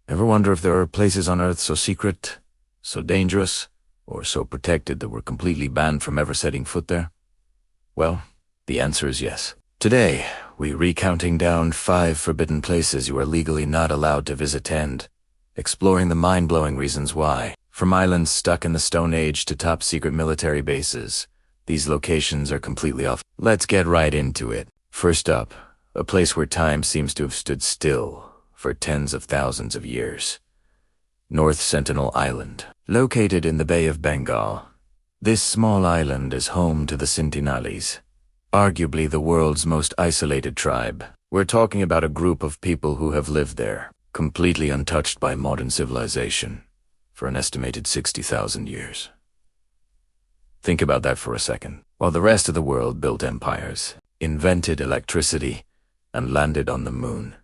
Ever wonder if there are places on Earth so secret, so dangerous, or so protected that we're completely banned from ever setting foot there? Well, the answer is yes. Today, we're recounting down 5 forbidden places you are legally not allowed to visit and exploring the mind-blowing reasons why. From islands stuck in the Stone Age to top-secret military bases, these locations are completely off. Let's get right into it. First up, a place where time seems to have stood still for tens of thousands of years. North Sentinel Island. Located in the Bay of Bengal, this small island is home to the Sentinelese, arguably the world's most isolated tribe. We're talking about a group of people who have lived there, completely untouched by modern civilization, for an estimated 60,000 years. Think about that for a second. While the rest of the world built empires, invented electricity, and landed on the moon,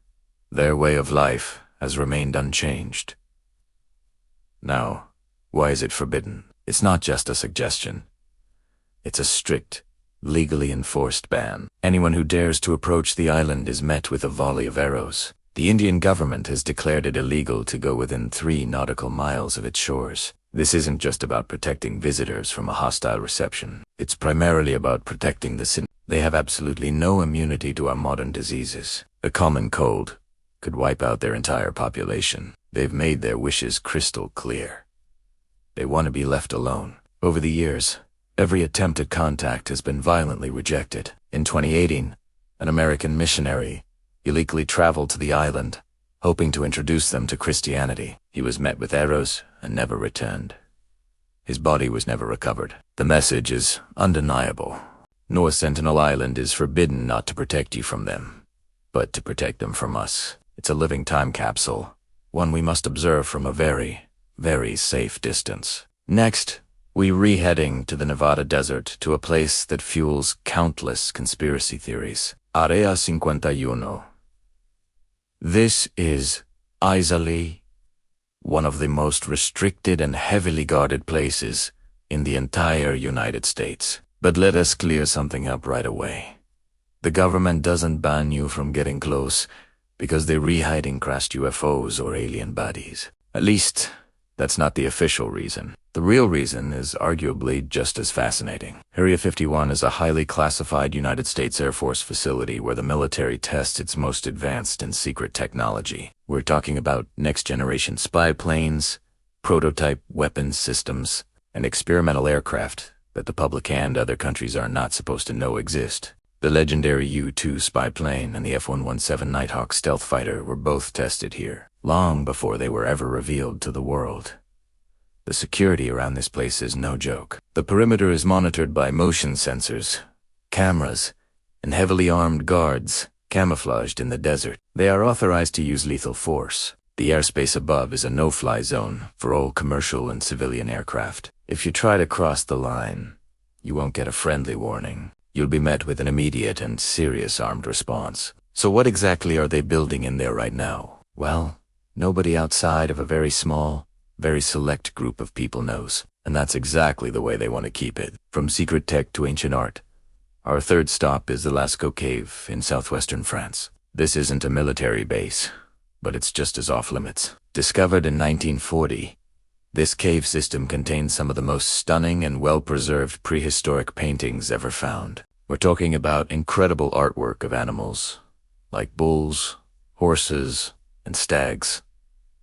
their way of life has remained unchanged. Now, why is it forbidden? It's not just a suggestion. It's a strict, legally enforced ban. Anyone who dares to approach the island is met with a volley of arrows. The Indian government has declared it illegal to go within 3 nautical miles of its shores. This isn't just about protecting visitors from a hostile reception. It's primarily about protecting the Sin. They have absolutely no immunity to our modern diseases. A common cold could wipe out their entire population. They've made their wishes crystal clear. They want to be left alone. Over the years, every attempt at contact has been violently rejected. In 2018, an American missionary illegally traveled to the island, hoping to introduce them to Christianity. He was met with arrows and never returned. His body was never recovered. The message is undeniable. North Sentinel Island is forbidden not to protect you from them, but to protect them from us. It's a living time capsule, one we must observe from a very, very safe distance. Next, we're re-heading to the Nevada desert, to a place that fuels countless conspiracy theories. Area 51. This is easily one of the most restricted and heavily guarded places in the entire United States. But let us clear something up right away. The government doesn't ban you from getting close because they're re-hiding crashed UFOs or alien bodies. At least, that's not the official reason. The real reason is arguably just as fascinating. Area 51 is a highly classified United States Air Force facility where the military tests its most advanced and secret technology. We're talking about next-generation spy planes, prototype weapons systems, and experimental aircraft that the public and other countries are not supposed to know exist. The legendary U-2 spy plane and the F-117 Nighthawk stealth fighter were both tested here, long before they were ever revealed to the world. The security around this place is no joke. The perimeter is monitored by motion sensors, cameras, and heavily armed guards camouflaged in the desert. They are authorized to use lethal force. The airspace above is a no-fly zone for all commercial and civilian aircraft. If you try to cross the line, you won't get a friendly warning. You'll be met with an immediate and serious armed response. So what exactly are they building in there right now? Well, nobody outside of a very small, very select group of people knows. And that's exactly the way they want to keep it. From secret tech to ancient art, our third stop is the Lascaux Cave in southwestern France. This isn't a military base, but it's just as off-limits. Discovered in 1940, this cave system contains some of the most stunning and well-preserved prehistoric paintings ever found. We're talking about incredible artwork of animals, like bulls, horses, and stags,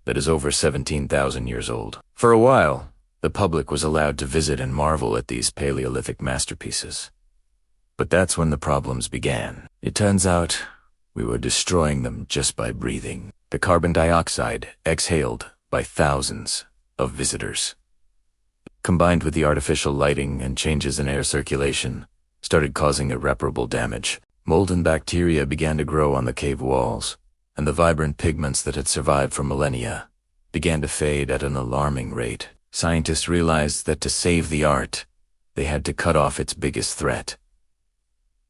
that is over 17,000 years old. For a while, the public was allowed to visit and marvel at these Paleolithic masterpieces. But that's when the problems began. It turns out, we were destroying them just by breathing. The carbon dioxide exhaled by thousands of visitors, combined with the artificial lighting and changes in air circulation, started causing irreparable damage. Mold and bacteria began to grow on the cave walls, and the vibrant pigments that had survived for millennia began to fade at an alarming rate. Scientists realized that to save the art, they had to cut off its biggest threat.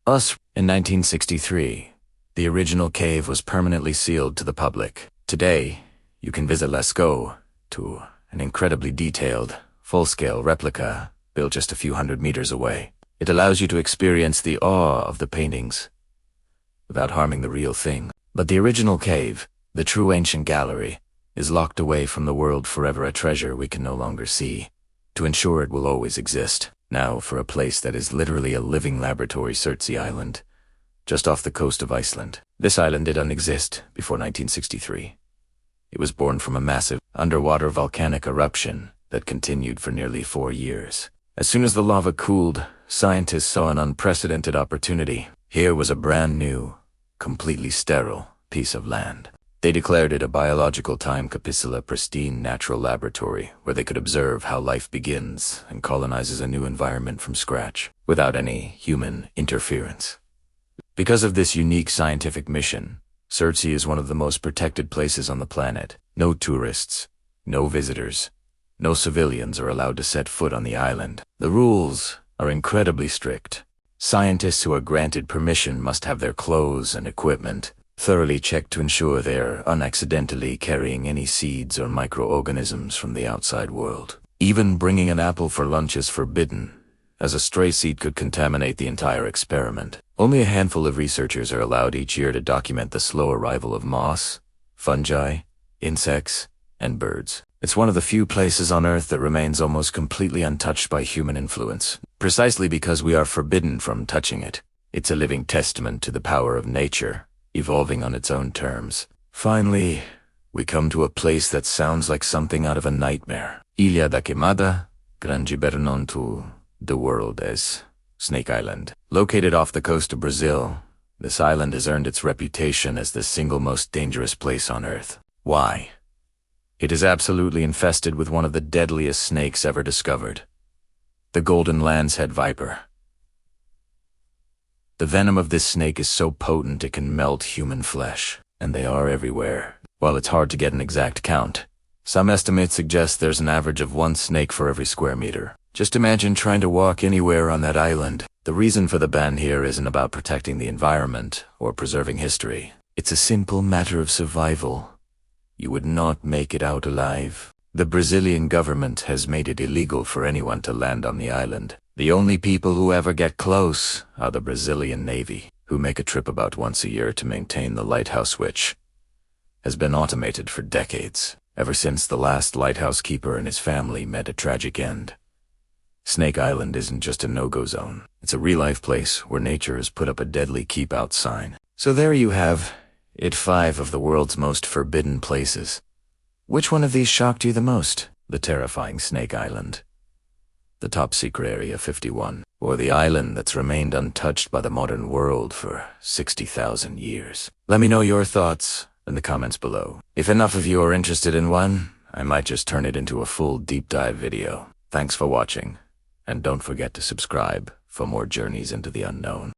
Us. In 1963, the original cave was permanently sealed to the public. Today, you can visit Lascaux to an incredibly detailed, full-scale replica built just a few hundred meters away. It allows you to experience the awe of the paintings without harming the real thing. But the original cave, the true ancient gallery, is locked away from the world forever, a treasure we can no longer see, to ensure it will always exist. Now for a place that is literally a living laboratory, Surtsey Island, just off the coast of Iceland. This island didn't exist before 1963. It was born from a massive underwater volcanic eruption that continued for nearly 4 years. As soon as the lava cooled, scientists saw an unprecedented opportunity. Here was a brand new, completely sterile piece of land. They declared it a biological time capsule, a pristine natural laboratory where they could observe how life begins and colonizes a new environment from scratch, without any human interference. Because of this unique scientific mission, Surtsey is one of the most protected places on the planet. No tourists, no visitors, no civilians are allowed to set foot on the island. The rules are incredibly strict. Scientists who are granted permission must have their clothes and equipment thoroughly checked to ensure they're unaccidentally carrying any seeds or microorganisms from the outside world. Even bringing an apple for lunch is forbidden, as a stray seed could contaminate the entire experiment. Only a handful of researchers are allowed each year to document the slow arrival of moss, fungi, insects, and birds. It's one of the few places on Earth that remains almost completely untouched by human influence. Precisely because we are forbidden from touching it, it's a living testament to the power of nature, evolving on its own terms. Finally, we come to a place that sounds like something out of a nightmare. Ilha da Queimada, known to the world as Snake Island. Located off the coast of Brazil, this island has earned its reputation as the single most dangerous place on Earth. Why? It is absolutely infested with one of the deadliest snakes ever discovered, the golden lancehead viper. The venom of this snake is so potent it can melt human flesh, and they are everywhere. While it's hard to get an exact count, some estimates suggest there's an average of 1 snake for every square meter. Just imagine trying to walk anywhere on that island. The reason for the ban here isn't about protecting the environment or preserving history. It's a simple matter of survival. You would not make it out alive. The Brazilian government has made it illegal for anyone to land on the island. The only people who ever get close are the Brazilian Navy, who make a trip about once a year to maintain the lighthouse, which has been automated for decades, ever since the last lighthouse keeper and his family met a tragic end. Snake Island isn't just a no-go zone. It's a real-life place where nature has put up a deadly keep-out sign. So there you have it, 5 of the world's most forbidden places. Which one of these shocked you the most? The terrifying Snake Island, the top-secret Area 51, or the island that's remained untouched by the modern world for 60,000 years? Let me know your thoughts in the comments below. If enough of you are interested in one, I might just turn it into a full deep dive video. Thanks for watching, and don't forget to subscribe for more journeys into the unknown.